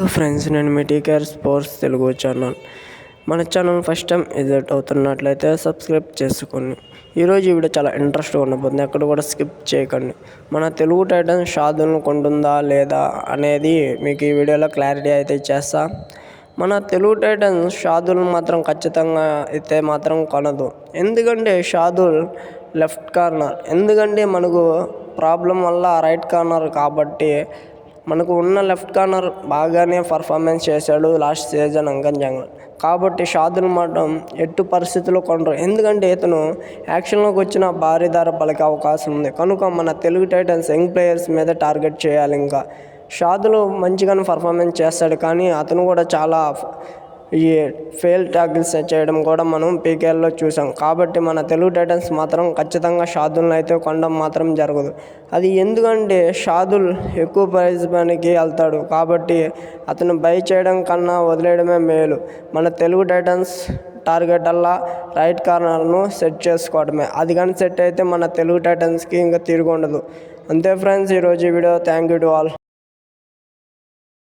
Hello friends, నేను మీ TKR sports Telugu channel. మన ఛానల్ ఫస్ట్ టైం విజిట్ అవుతున్నట్లయితే సబ్స్క్రైబ్ చేసుకోండి. ఈరోజు ఈ వీడియో చాలా ఇంట్రెస్ట్గా ఉండబోతుంది, ఎక్కడ కూడా స్కిప్ చేయకండి. మన తెలుగు టైటన్స్ షాదుల్ను కొంటుందా లేదా అనేది మీకు ఈ వీడియోలో క్లారిటీ అయితే ఇచ్చేస్తా. మన తెలుగు టైటన్స్ షాదుల్ మాత్రం ఖచ్చితంగా అయితే మాత్రం కొనదు. ఎందుకంటే షాదుల్ లెఫ్ట్ కార్నర్, ఎందుకంటే మనకు ప్రాబ్లం వల్ల రైట్ కార్నర్ కాబట్టి మనకు ఉన్న లెఫ్ట్ కార్నర్ బాగానే పర్ఫార్మెన్స్ చేశాడు లాస్ట్ సీజన్ అంకన్ జంగ్లా. కాబట్టి షాదుల్ మాత్రం ఎట్టు పరిస్థితుల్లో కొనరు, ఎందుకంటే ఇతను యాక్షన్లోకి వచ్చిన భారీ ధర పలికే అవకాశం ఉంది. కనుక మన తెలుగు టైటన్స్ యంగ్ ప్లేయర్స్ మీద టార్గెట్ చేయాలి. ఇంకా షాదుల్ మంచిగానే పర్ఫార్మెన్స్ చేస్తాడు, కానీ అతను కూడా చాలా ఈ ఫెయిల్ ట్యాకిల్స్ చేయడం కూడా మనం పీకేఎల్లో చూసాం. కాబట్టి మన తెలుగు టైటన్స్ మాత్రం ఖచ్చితంగా షాదుల్ని అయితే కొనడం మాత్రం జరగదు. అది ఎందుకంటే షాదుల్ ఎక్కువ ప్రైజ్ పనికి వెళ్తాడు, కాబట్టి అతను బై చేయడం కన్నా వదిలేయడమే మేలు. మన తెలుగు టైటన్స్ టార్గెట్ అలా రైట్ కార్నర్ను సెట్ చేసుకోవడమే. అది కానీ సెట్ అయితే మన తెలుగు టైటన్స్కి ఇంకా తిరిగి ఉండదు. అంతే ఫ్రెండ్స్, ఈరోజు ఈ video. Thank you to all.